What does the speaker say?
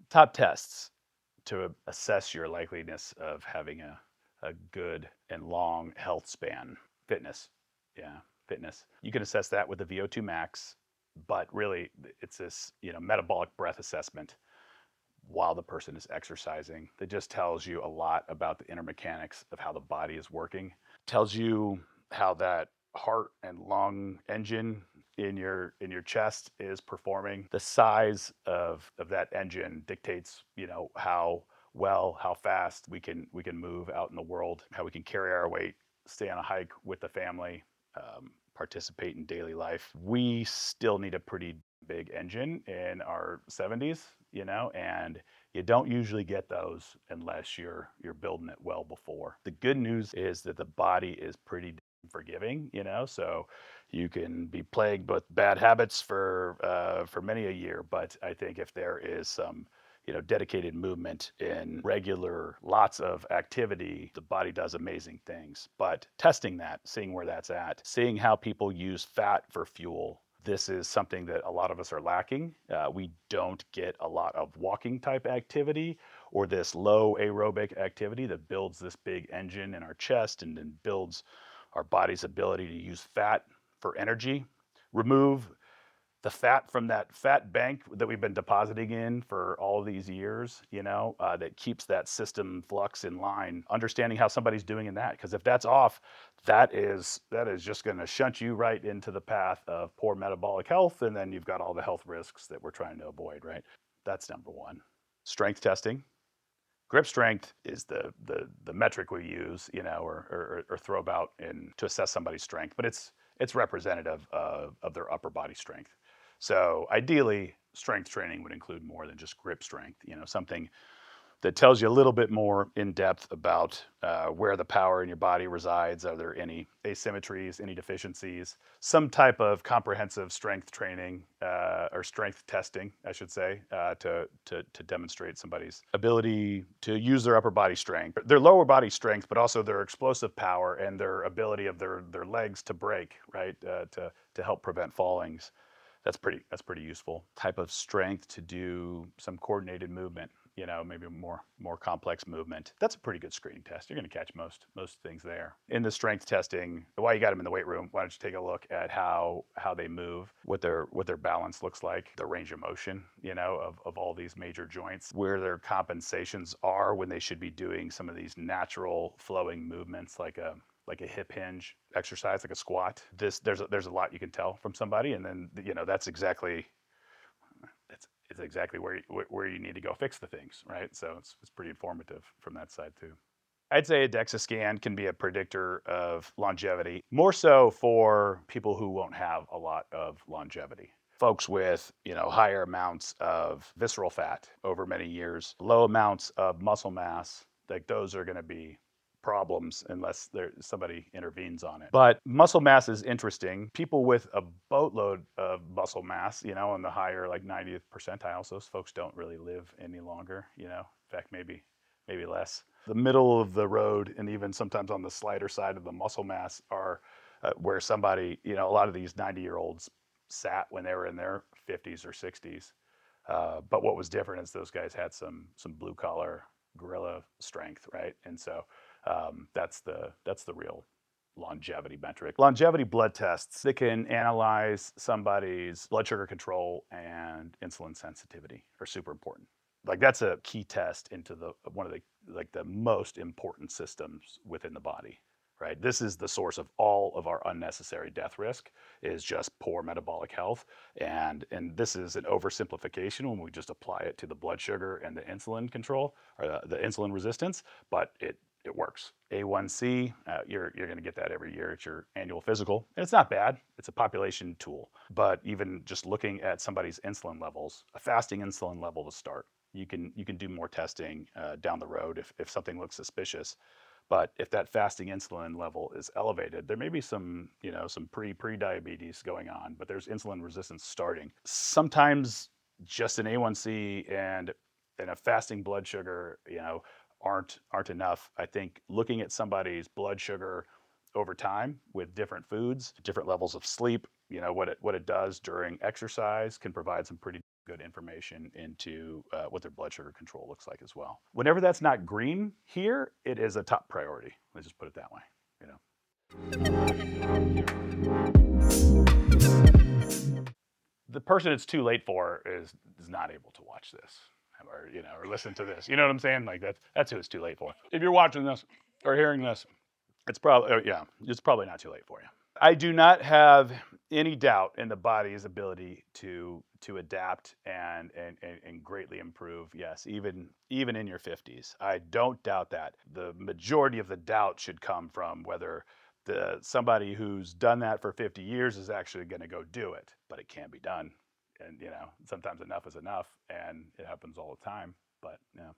Top tests to assess your likeliness of having a good and long health span. Fitness. Yeah, fitness. You can assess that with the VO2 max, but really it's this, metabolic breath assessment while the person is exercising that just tells you a lot about the inner mechanics of how the body is working. Tells you how that heart and lung engine in your chest is performing. The size of that engine dictates, how fast we can move out in the world, how we can carry our weight, stay on a hike with the family, participate in daily life. We still need a pretty big engine in our 70s, and you don't usually get those unless you're building it well before. The good news is that the body is pretty forgiving, so you can be plagued with bad habits for many a year. But I think if there is some dedicated movement in regular lots of activity, the body does amazing things. But testing that, seeing where that's at, seeing how people use fat for fuel, this is something that a lot of us are lacking. We don't get a lot of walking type activity or this low aerobic activity that builds this big engine in our chest and then builds our body's ability to use fat for energy. Remove the fat from that fat bank that we've been depositing in for all of these years, that keeps that system flux in line. Understanding how somebody's doing in that, because if that's off, that is just going to shunt you right into the path of poor metabolic health, and then you've got all the health risks that we're trying to avoid. Right? That's number one. Strength testing. Grip strength is the metric we use, or throw about in to assess somebody's strength, but it's representative of their upper body strength. So ideally, strength training would include more than just grip strength. Something that tells you a little bit more in depth about where the power in your body resides. Are there any asymmetries, any deficiencies? Some type of comprehensive strength training or strength testing, I should say, to demonstrate somebody's ability to use their upper body strength, their lower body strength, but also their explosive power and their ability of their legs to brake, right, to help prevent fallings. That's pretty useful. Type of strength to do some coordinated movement, maybe more complex movement. That's a pretty good screening test. You're going to catch most things there. In the strength testing, while you got them in the weight room, why don't you take a look at how they move, what their balance looks like, the range of motion, of all these major joints, where their compensations are when they should be doing some of these natural flowing movements like a hip hinge exercise, like a squat. There's a lot you can tell from somebody, and then that's exactly it's exactly where you need to go fix the things, right? So it's pretty informative from that side too. I'd say a DEXA scan can be a predictor of longevity, more so for people who won't have a lot of longevity. Folks with, higher amounts of visceral fat over many years, low amounts of muscle mass, like those are going to be problems unless somebody intervenes on it. But muscle mass is interesting. People with a boatload of muscle mass, in the higher like 90th percentile, so those folks don't really live any longer, in fact, maybe less. The middle of the road and even sometimes on the slighter side of the muscle mass are where somebody, a lot of these 90-year-olds sat when they were in their 50s or 60s. But what was different is those guys had some blue collar gorilla strength, right? And so that's the real longevity metric. Longevity blood tests that can analyze somebody's blood sugar control and insulin sensitivity are super important. Like that's a key test into one of the most important systems within the body, right? This is the source of all of our unnecessary death risk is just poor metabolic health. And this is an oversimplification when we just apply it to the blood sugar and the insulin control or the insulin resistance, but it works. A1C, you're going to get that every year. It's your annual physical. And it's not bad. It's a population tool. But even just looking at somebody's insulin levels, a fasting insulin level to start. You can do more testing down the road if something looks suspicious. But if that fasting insulin level is elevated, there may be some pre-diabetes going on, but there's insulin resistance starting. Sometimes just an A1C and and if fasting blood sugar, aren't enough, I think looking at somebody's blood sugar over time with different foods, different levels of sleep, what it does during exercise can provide some pretty good information into what their blood sugar control looks like as well. Whenever that's not green here, it is a top priority. Let's just put it that way. You know, the person it's too late for is not able to watch this or listen to this. You know what I'm saying? Like that's who it's too late for. If you're watching this or hearing this, it's probably not too late for you. I do not have any doubt in the body's ability to adapt and greatly improve. Yes, even in your 50s, I don't doubt that. The majority of the doubt should come from whether somebody who's done that for 50 years is actually going to go do it. But it can be done, and sometimes enough is enough, and it happens all the time. But yeah.